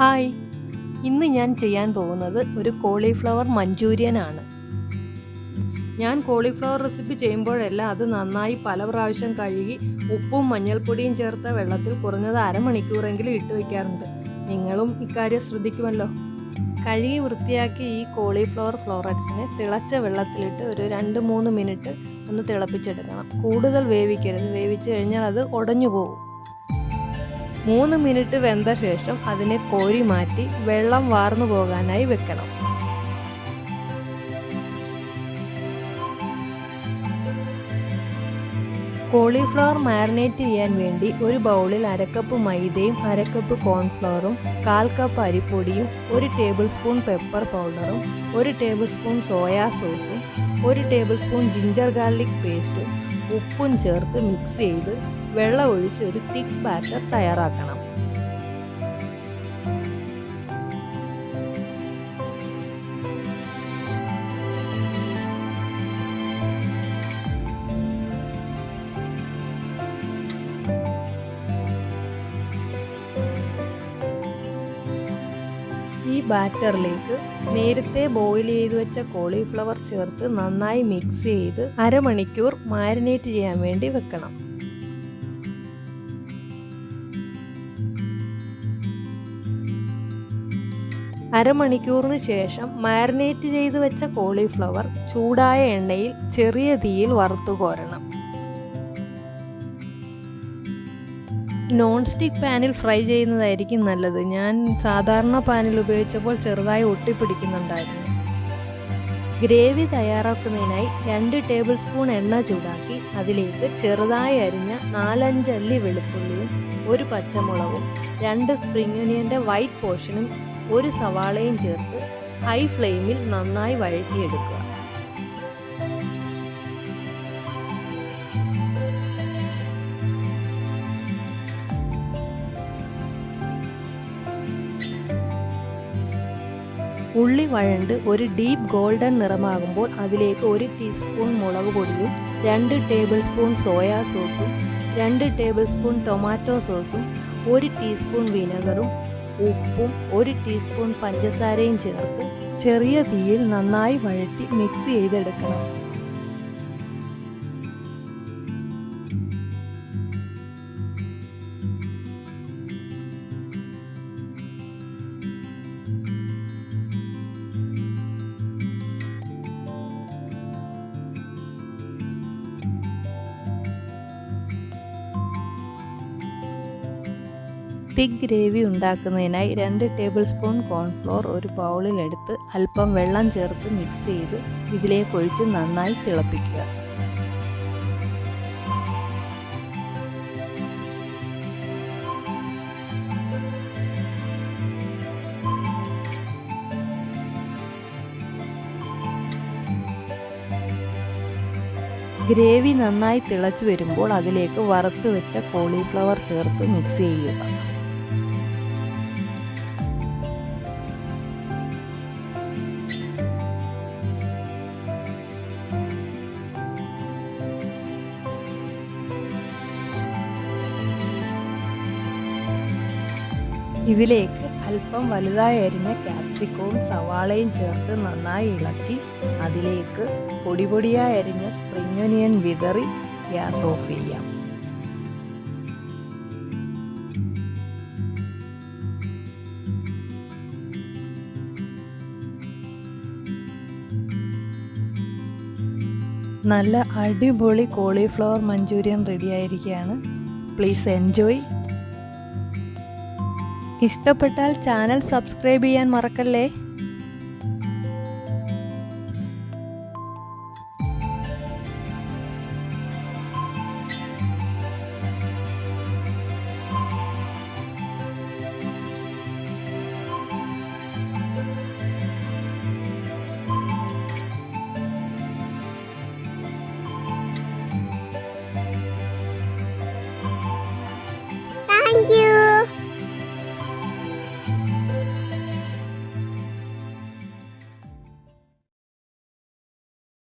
Hi, ഇന്ന് ഞാൻ ചെയ്യാൻ പോകുന്നത് ഒരു കോളിഫ്ലവർ മഞ്ചൂരിയൻ ആണ്. ഞാൻ കോളിഫ്ലവർ റെസിപ്പി ചെയ്യുമ്പോഴെല്ലാം അത് നന്നായി പല പ്രാവശ്യം കഴുകി ഉപ്പും മഞ്ഞൾപ്പൊടിയും ചേർത്ത വെള്ളത്തിൽ കുറഞ്ഞത് അരമണിക്കൂറെങ്കിലും ഇട്ട് വയ്ക്കാറുണ്ട്. നിങ്ങളും ഇക്കാര്യം ശ്രദ്ധിക്കുമല്ലോ. കഴുകി വൃത്തിയാക്കി ഈ കോളിഫ്ലവർ ഫ്ലോററ്റ്സിനെ തിളച്ച വെള്ളത്തിലിട്ട് ഒരു 2-3 മിനിറ്റ് ഒന്ന് തിളപ്പിച്ചെടുക്കണം. കൂടുതൽ വേവിക്കരുത്, വേവിച്ച് കഴിഞ്ഞാൽ അത് ഉടഞ്ഞു പോകും. 3 മിനിറ്റ് വെന്ത ശേഷം അതിനെ കോരി മാറ്റി വെള്ളം വാർന്നു പോകാനായി വെക്കണം. കോളിഫ്ലവർ മാരിനേറ്റ് ചെയ്യാൻ വേണ്ടി ഒരു ബൗളിൽ 1/2 കപ്പ് മൈദയും 1/2 കപ്പ് കോൺഫ്ലവറും 1/4 കപ്പ് അരിപ്പൊടിയും 1 ടേബിൾ സ്പൂൺ പെപ്പർ പൗഡറും 1 ടേബിൾ സ്പൂൺ സോയാ സോസും 1 ടേബിൾ സ്പൂൺ ജിഞ്ചർ ഗാർലിക് പേസ്റ്റും ഉപ്പും ചേർത്ത് മിക്സ് ചെയ്ത് വെള്ളം ഒഴിച്ച് ഒരു തിക്ക് ബാറ്റർ തയ്യാറാക്കണം. ഈ ബാറ്ററിലേക്ക് നേരത്തെ ബോയിൽ ചെയ്ത് വെച്ച കോളിഫ്ലവർ ചേർത്ത് നന്നായി മിക്സ് ചെയ്ത് അരമണിക്കൂർ മാരിനേറ്റ് ചെയ്യാൻ വേണ്ടി വെക്കണം. അരമണിക്കൂറിന് ശേഷം മാരിനേറ്റ് ചെയ്ത് വെച്ച കോളിഫ്ലവർ ചൂടായ എണ്ണയിൽ ചെറിയ തീയിൽ വറുത്തു കോരണം. നോൺ സ്റ്റിക്ക് പാനിൽ ഫ്രൈ ചെയ്യുന്നതായിരിക്കും നല്ലത്. ഞാൻ സാധാരണ പാനിൽ ഉപയോഗിച്ചപ്പോൾ ചെറുതായി ഒട്ടിപ്പിടിക്കുന്നുണ്ടായിരുന്നു. ഗ്രേവി തയ്യാറാക്കുന്നതിനായി 2 ടേബിൾ സ്പൂൺ എണ്ണ ചൂടാക്കി അതിലേക്ക് ചെറുതായി അരിഞ്ഞ 4-5 അല്ലി വെളുത്തുള്ളിയും 1 പച്ചമുളകും 2 സ്പ്രിംഗ് ഒനിയൻ്റെ വൈറ്റ് പോർഷനും 1 സവാളയും ചേർത്ത് ഹൈ ഫ്ലെയിമിൽ നന്നായി വഴറ്റിയെടുക്കുക. ഉള്ളി വഴണ്ട് ഒരു ഡീപ്പ് ഗോൾഡൻ നിറമാകുമ്പോൾ അതിലേക്ക് 1 ടീസ്പൂൺ മുളക് പൊടിയും 2 ടേബിൾ സ്പൂൺ സോയാ സോസും 2 ടേബിൾ സ്പൂൺ ടൊമാറ്റോ സോസും 1 ടീസ്പൂൺ വിനെഗറും ഉപ്പും 1 ടീസ്പൂൺ പഞ്ചസാരയും ചേർത്ത് ചെറിയ തീയിൽ നന്നായി വഴറ്റി മിക്സ് ചെയ്തെടുക്കണം. തിക്ക് ഗ്രേവി ഉണ്ടാക്കുന്നതിനായി 2 ടേബിൾ സ്പൂൺ കോൺഫ്ലോർ ഒരു ബൗളിലെടുത്ത് അല്പം വെള്ളം ചേർത്ത് മിക്സ് ചെയ്ത് ഇതിലേക്ക് ഒഴിച്ച് നന്നായി തിളപ്പിക്കുക. ഗ്രേവി നന്നായി തിളച്ചു വരുമ്പോൾ അതിലേക്ക് വറുത്ത് വെച്ച കോളിഫ്ലവർ ചേർത്ത് മിക്സ് ചെയ്യുക. ഇതിലേക്ക് അല്പം വലുതായി അരിഞ്ഞ ക്യാപ്സിക്കവും സവാളയും ചേർത്ത് നന്നായി ഇളക്കി അതിലേക്ക് പൊടിയായി അരിഞ്ഞ സ്പ്രിംഗ് ഒനിയൻ വിതറി ഗ്യാസ് ഓഫ് ചെയ്യാം. നല്ല അടിപൊളി കോളിഫ്ലവർ മഞ്ചൂരിയൻ റെഡിയായിരിക്കുകയാണ്. Please enjoy. ഇഷ്ടപ്പെട്ടാൽ ചാനൽ സബ്സ്ക്രൈബ് ചെയ്യാൻ മറക്കല്ലേ.